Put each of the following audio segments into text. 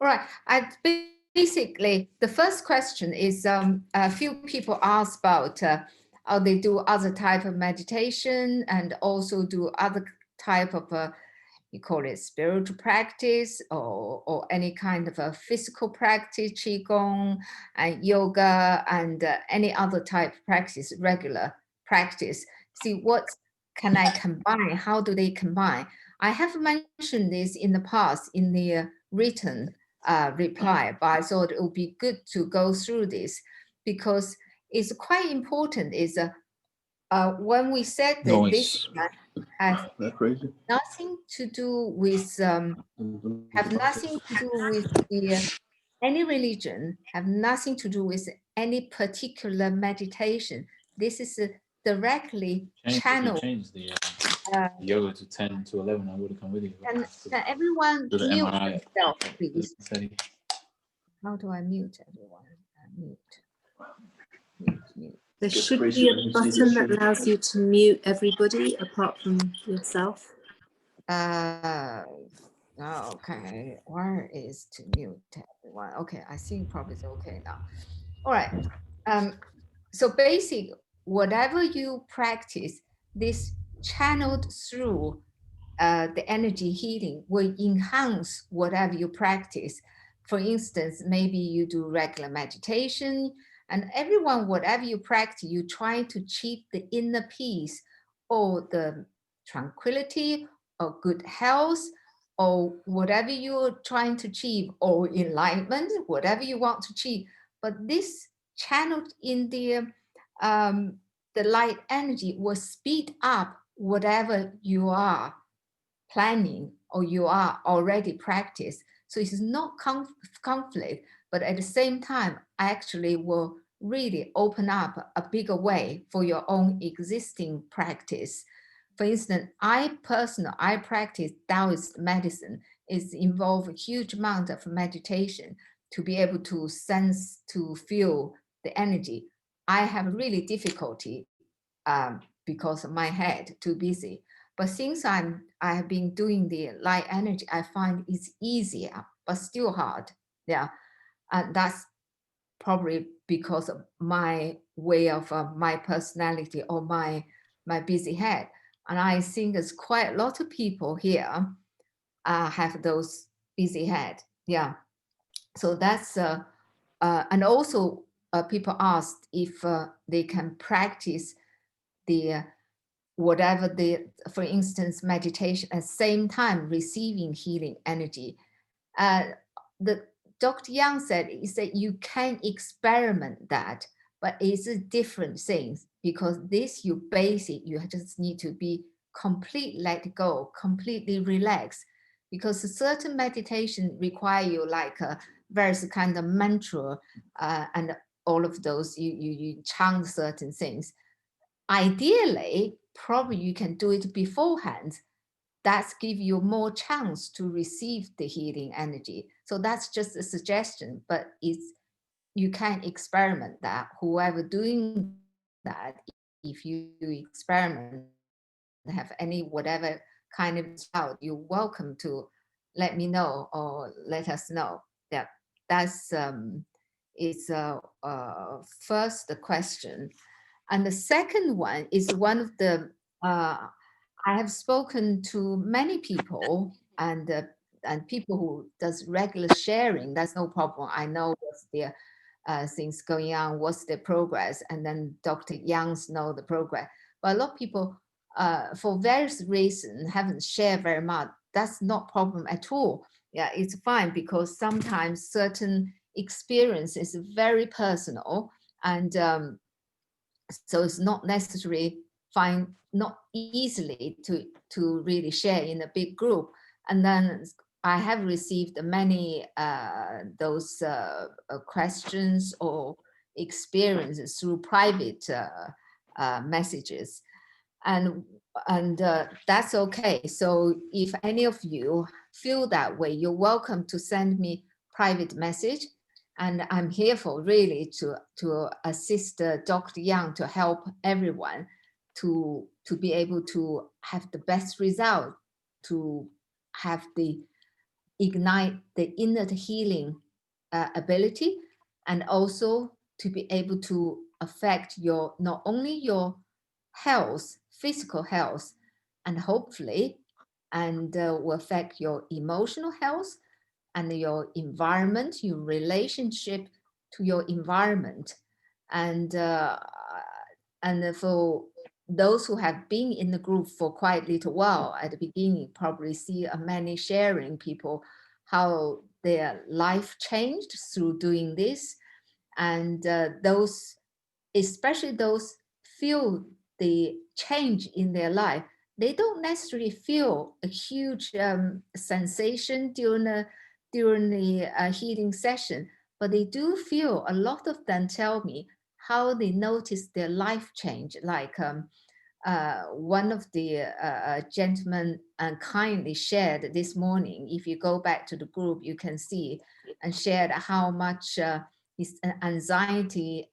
All right. Basically, the first question is a few people ask about how they do other type of meditation and also do other type of you call it spiritual practice or any kind of a physical practice, qigong and yoga and any other type of practice, regular practice. See what can I combine? How do they combine? I have mentioned this in the past in the written reply, but I thought it would be good to go through this because it's quite important. Is when we said that this Noise. has That crazy? nothing to do with have nothing to do with the any religion, have nothing to do with any particular meditation. This is directly If you channeled. change the Uh, yoga to 10 to 11, I would have come with you. can everyone Do the mute MRI. themselves, please? Study. How do I mute everyone? Mute, mute, mute. There should be a button that allows you to mute everybody apart from yourself. Okay, where is to mute everyone? Okay, I think probably it's okay now. All right. So basic, whatever you practice, this channeled through the energy healing will enhance whatever you practice. For instance, maybe you do regular meditation, and everyone, whatever you practice, you try to achieve the inner peace or the tranquility or good health or whatever you're trying to achieve or enlightenment, whatever you want to achieve. But this channeled in the light energy will speed up whatever you are planning or you are already practice. So it's not conflict, but at the same time, actually will really open up a bigger way for your own existing practice. For instance, I practice Taoist medicine. It involves a huge amount of meditation to be able to sense, to feel the energy. I have really difficulty because of my head too busy. But since I have been doing the light energy, I find it's easier, but still hard. Yeah, and that's probably because of my way of my personality or my busy head. And I think there's quite a lot of people here have those busy head. Yeah, so that's and also people asked if they can practice the whatever the, for instance, meditation at the same time receiving healing energy. The Dr. Yang said is that you can experiment that, but it's a different thing because this you basic, you just need to be complete let go, completely relax. Because a certain meditation require you like a various kind of mantra and all of those, you chant certain things. Ideally, probably you can do it beforehand. That's give you more chance to receive the healing energy. So that's just a suggestion, but it's you can experiment that. Whoever doing that, if you experiment, have any whatever kind of result, you're welcome to let me know or let us know. Yeah, that's is first the question. And the second one is one of the, I have spoken to many people and people who does regular sharing, that's no problem. I know what's their things going on, what's the progress, and then Dr. Young's know the progress. But a lot of people, for various reasons, haven't shared very much. That's not problem at all. Yeah, it's fine because sometimes certain experience is very personal and so it's not necessary find not easily to really share in a big group. And then I have received many those questions or experiences through private messages, and that's okay. So if any of you feel that way, you're welcome to send me private message, and I'm here for really to assist Dr. Yang to help everyone to be able to have the best result, to have the ignite the inner healing ability, and also to be able to affect your, not only your health, physical health, and hopefully, and will affect your emotional health and your environment, your relationship to your environment. And for those who have been in the group for quite a little while at the beginning, probably see many sharing people how their life changed through doing this. And those, especially those feel the change in their life, they don't necessarily feel a huge sensation during the healing session, but they do feel, a lot of them tell me how they notice their life change. Like one of the gentlemen kindly shared this morning, if you go back to the group, you can see, and shared how much his anxiety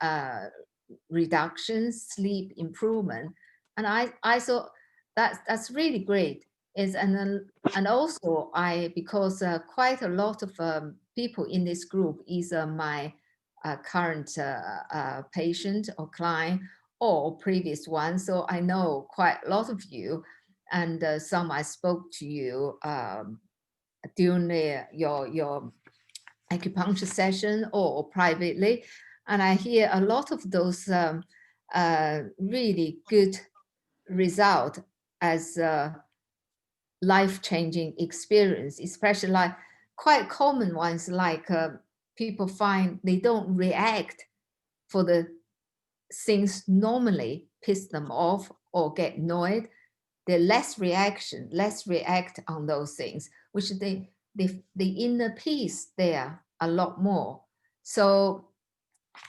reduction, sleep improvement. And I thought that's really great. And also because quite a lot of people in this group is my current patient or client or previous one. So I know quite a lot of you, and some I spoke to you during your acupuncture session or privately. And I hear a lot of those really good result as life-changing experience, especially like quite common ones, like people find they don't react for the things normally piss them off or get annoyed. They're less react on those things, which the inner peace there a lot more. So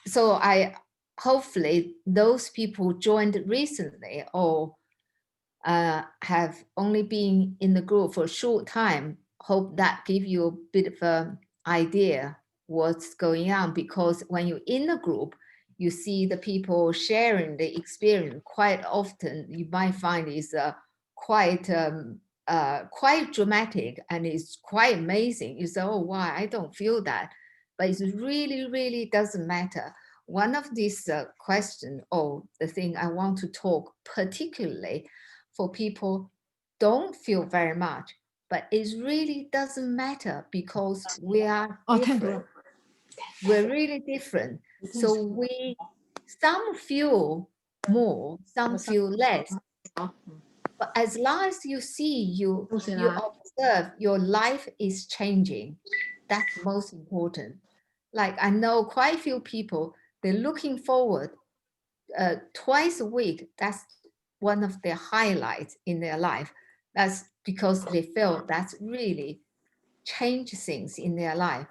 I hopefully those people joined recently or have only been in the group for a short time, hope that give you a bit of an idea what's going on, because when you're in the group, you see the people sharing the experience. Quite often you might find it's quite dramatic, and it's quite amazing. You say, oh, why? I don't feel that. But it really, really doesn't matter. One of these questions, or the thing I want to talk particularly for people don't feel very much, but it really doesn't matter because we are different. We're really different. So some feel more, some feel less. But as long as you see, you observe your life is changing, that's most important. Like I know quite a few people, they're looking forward twice a week. That's one of their highlights in their life. That's because they feel that's really changed things in their life.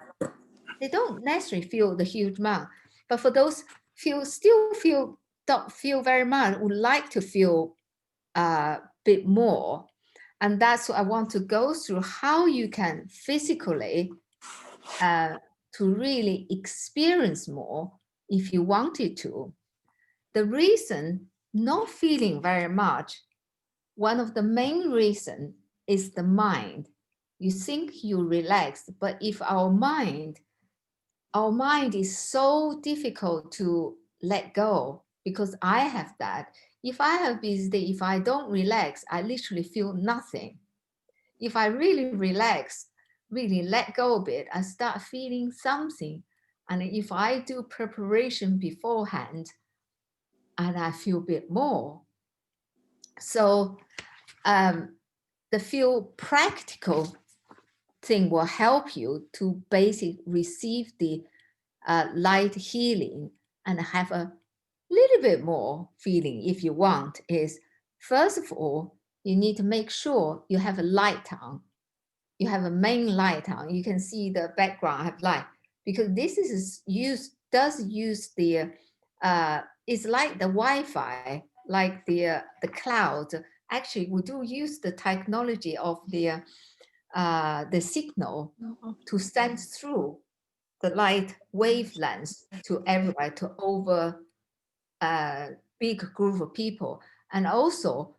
They don't necessarily feel the huge amount, but for those don't feel very much, would like to feel a bit more. And that's what I want to go through, how you can physically to really experience more if you wanted to. The reason not feeling very much, one of the main reason is the mind. You think you relax, but if our mind is so difficult to let go, because I have that. If I have busy day, if I don't relax, I literally feel nothing. If I really relax, really let go a bit, I start feeling something. And if I do preparation beforehand, and I feel a bit more. So the feel practical thing will help you to basically receive the light healing and have a little bit more feeling if you want. Is first of all, you need to make sure you have a light on. You have a main light on. You can see the background have light, because this is does use the it's like the Wi-Fi, like the cloud. Actually, we do use the technology of the signal to send through the light wavelengths to everywhere, to over a big group of people. And also,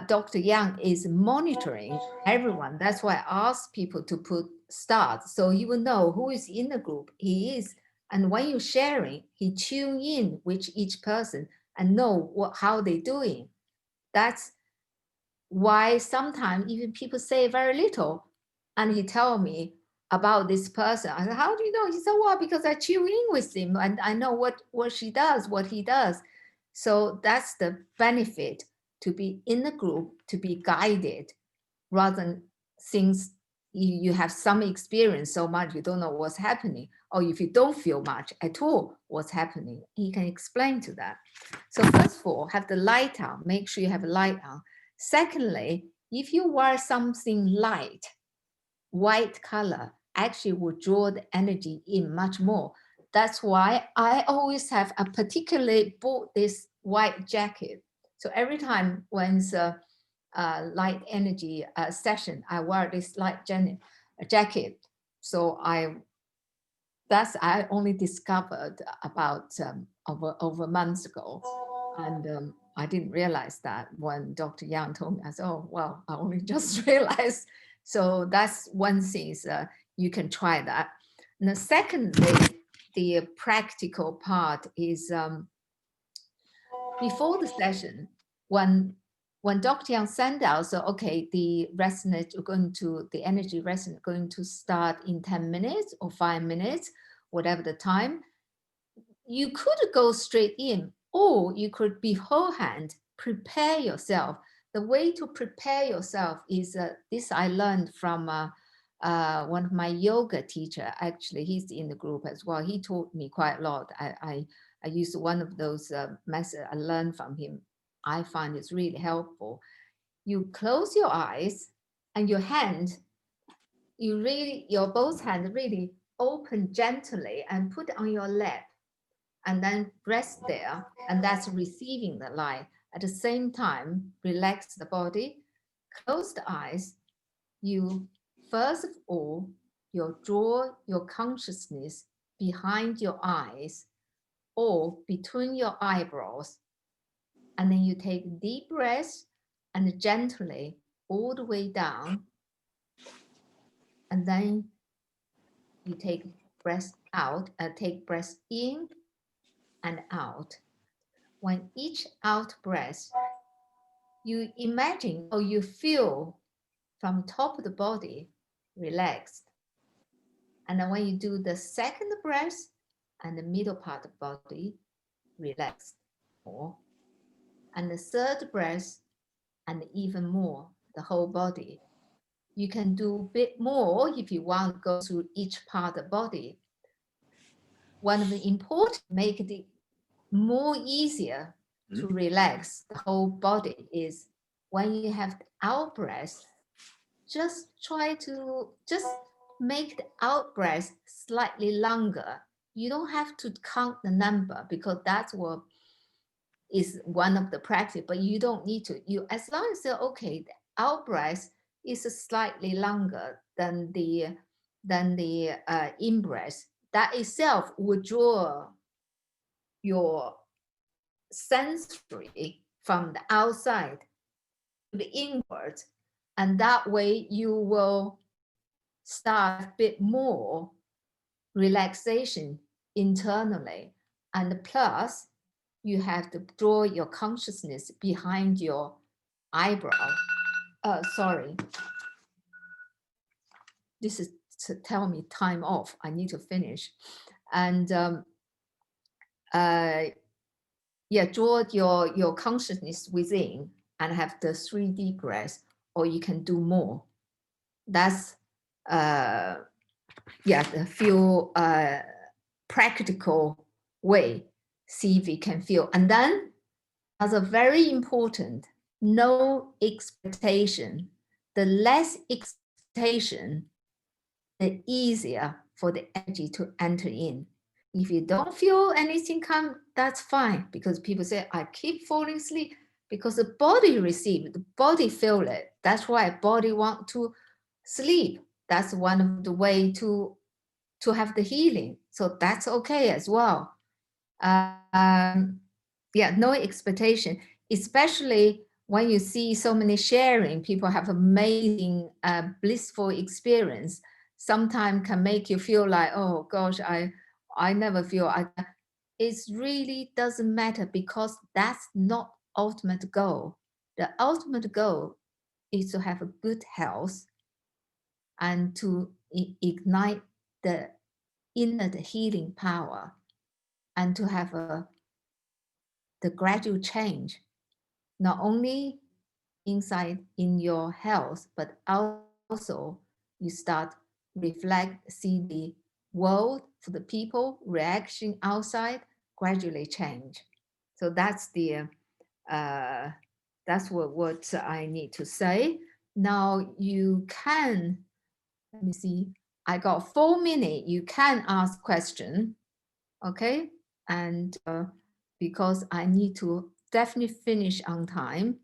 Dr. Yang is monitoring everyone. That's why I asked people to put starts. So you will know who is in the group, he is. And when you're sharing, he tune in with each person and know how they're doing. That's why sometimes even people say very little, and he tell me about this person. I said, how do you know? He said, well, because I tune in with him and I know what she does, what he does. So that's the benefit to be in the group, to be guided, rather than things you have some experience so much you don't know what's happening, or if you don't feel much at all what's happening, he can explain to that. So first of all, have the light on, make sure you have a light on. Secondly, if you wear something light, white color, actually will draw the energy in much more. That's why I always have a particularly bought this white jacket. So every time when it's a light energy session, I wear this light jacket. So I only discovered about over months ago. And I didn't realize that when Dr. Yang told me. I said, oh, well, I only just realized. So that's one thing, is you can try that. And the secondly, the practical part is before the session, when Dr. Yang sent out, so okay, the resonance the energy resonance going to start in 10 minutes or 5 minutes, whatever the time, you could go straight in, or you could beforehand prepare yourself. The way to prepare yourself is this I learned from one of my yoga teacher. Actually, he's in the group as well. He taught me quite a lot. I used one of those methods I learned from him. I find it's really helpful. You close your eyes and your hand, your both hands really open gently and put on your lap, and then rest there, and that's receiving the light. At the same time, relax the body, close the eyes. You, first of all, you draw your consciousness behind your eyes or between your eyebrows. And then you take deep breaths and gently all the way down. And then you take breath out, take breath in and out. When each out breath, you imagine or you feel from top of the body relaxed. And then when you do the second breath and the middle part of the body relaxed more. And the third breath and even more, the whole body. You can do a bit more if you want to go through each part of the body. One of the important, make it more easier to relax the whole body is when you have the out breath, just try to make the out breath slightly longer. You don't have to count the number, because that's what is one of the practice, but you don't need to. You, as long as you're okay, the out breath is slightly longer than the in breath. That itself would draw your sensory from the outside to the inward, and that way you will start a bit more relaxation internally. And plus, you have to draw your consciousness behind your eyebrow. Sorry. This is to tell me time off. I need to finish. And yeah, draw your consciousness within and have the 3 deep breaths, or you can do more. That's yeah, the few practical way. See if you can feel. And then as a very important, no expectation. The less expectation, the easier for the energy to enter in. If you don't feel anything come, that's fine, because people say, I keep falling asleep, because the body receives, the body feel it. That's why body want to sleep. That's one of the way to have the healing. So that's okay as well. Yeah, no expectation, especially when you see so many sharing, people have amazing blissful experience. sometimes can make you feel like, oh gosh, I never feel. It really doesn't matter, because that's not ultimate goal. The ultimate goal is to have a good health and to ignite the inner healing power, and to have the gradual change, not only inside in your health, but also you start reflect, see the world, for the people reaction outside gradually change. So that's the that's what I need to say. Now you can, let me see, I got 4 minutes. You can ask question, okay? And because I need to definitely finish on time.